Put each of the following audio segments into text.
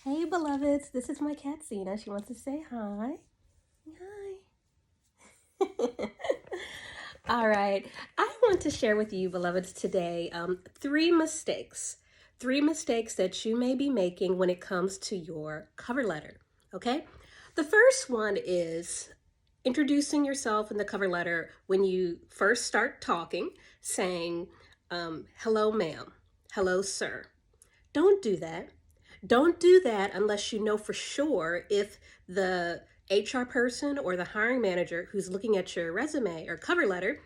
Hey, beloveds, this is my cat Zena. She wants to say hi. Hi. All right. I want to share with you, beloveds, today three mistakes. Three mistakes that you may be making when it comes to your cover letter. Okay? The first one is introducing yourself in the cover letter when you first start talking, saying, hello, ma'am, hello, sir. Don't do that. Don't do that unless you know for sure if the HR person or the hiring manager who's looking at your resume or cover letter,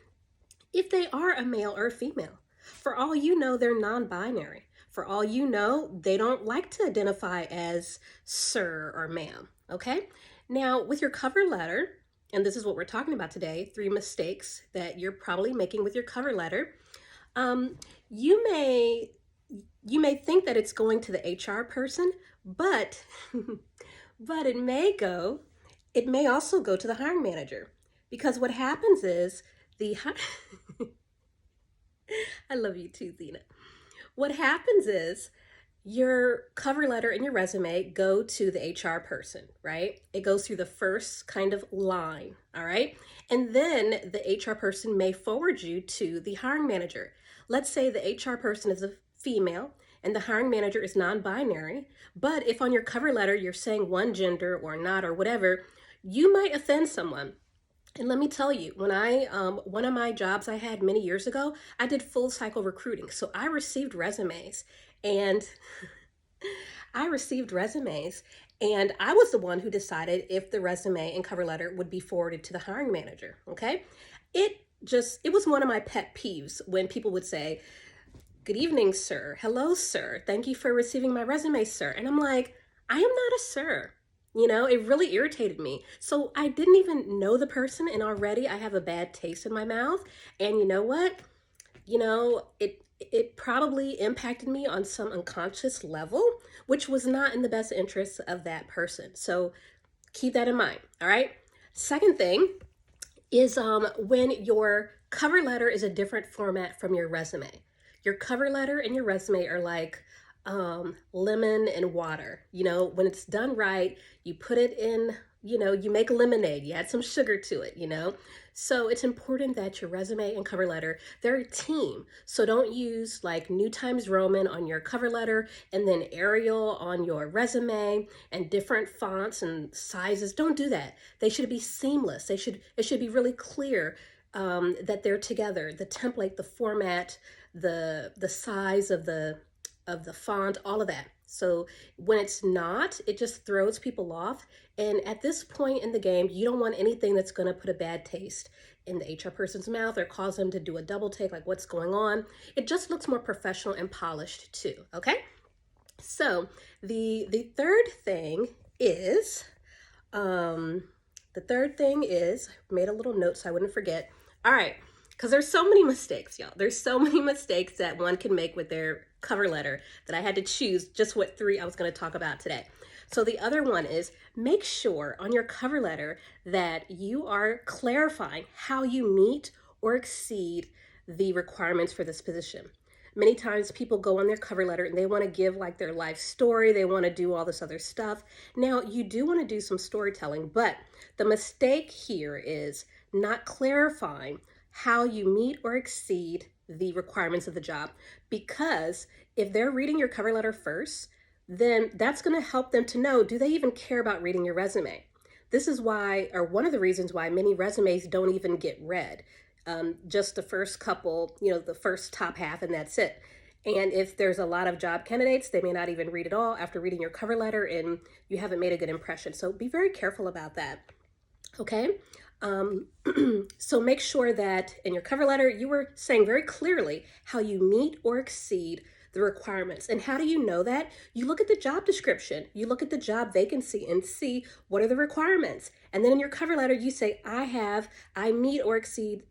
if they are a male or a female. For all you know, they're non binary. For all you know, they don't like to identify as sir or ma'am. Okay? Now, with your cover letter, and this is what we're talking about today, three mistakes that you're probably making with your cover letter. Um, you may you may think that it's going to the HR person, but but it may also go to the hiring manager. Because what happens is the I love you too, Zena. What happens is your cover letter and your resume go to the HR person, right? It goes through the first kind of line, all right? And then the HR person may forward you to the hiring manager. Let's say the HR person is a female and the hiring manager is non-binary, but if on your cover letter you're saying one gender or not or whatever, you might offend someone. And let me tell you, when one of my jobs I had many years ago, I did full cycle recruiting. So I received resumes and I received resumes and I was the one who decided if the resume and cover letter would be forwarded to the hiring manager. Okay. It was one of my pet peeves when people would say, good evening, sir. Hello, sir. Thank you for receiving my resume, sir. And I'm like, I am not a sir. It really irritated me. So I didn't even know the person, and already I have a bad taste in my mouth. And you know what? It probably impacted me on some unconscious level, which was not in the best interest of that person. So keep that in mind. All right. Second thing is when your cover letter is a different format from your resume. Your cover letter and your resume are like lemon and water. When it's done right, you put it in, you make lemonade, you add some sugar to it. So it's important that your resume and cover letter, they're a team. So don't use like New Times Roman on your cover letter and then Arial on your resume and different fonts and sizes. Don't do that. They should be seamless. It should be really clear that they're together. The template, the format, the size of the font, all of that. So when it's not, it just throws people off. And at this point in the game, you don't want anything that's going to put a bad taste in the HR person's mouth or cause them to do a double take, like what's going on. It just looks more professional and polished too. Okay. So the third thing is, I made a little note so I wouldn't forget. All right. Because there's so many mistakes, y'all. There's so many mistakes that one can make with their cover letter that I had to choose just what three I was going to talk about today. So the other one is make sure on your cover letter that you are clarifying how you meet or exceed the requirements for this position. Many times people go on their cover letter and they want to give like their life story. They want to do all this other stuff. Now, you do want to do some storytelling, but the mistake here is not clarifying how you meet or exceed the requirements of the job. Because if they're reading your cover letter first, then that's going to help them to know, do they even care about reading your resume? This is why, or one of the reasons why many resumes don't even get read. Just the first couple, the first top half, and that's it. And if there's a lot of job candidates, they may not even read it all after reading your cover letter and you haven't made a good impression. So be very careful about that. Okay. So make sure that in your cover letter, you were saying very clearly how you meet or exceed the requirements. And how do you know that? You look at the job description, you look at the job vacancy and see what are the requirements. And then in your cover letter, you say, I meet or exceed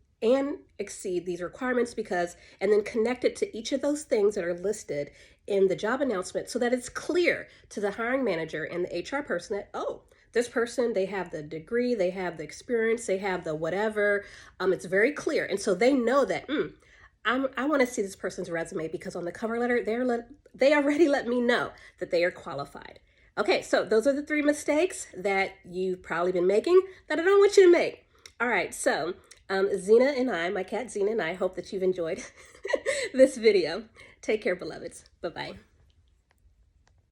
these requirements because, and then connect it to each of those things that are listed in the job announcement so that it's clear to the hiring manager and the HR person that, oh, this person, they have the degree, they have the experience, they have the whatever. It's very clear. And so they know that, I want to see this person's resume because on the cover letter, they already let me know that they are qualified. Okay, so those are the 3 mistakes that you've probably been making that I don't want you to make. All right, so Xena and I, my cat Xena and I, hope that you've enjoyed this video. Take care, beloveds. Bye-bye.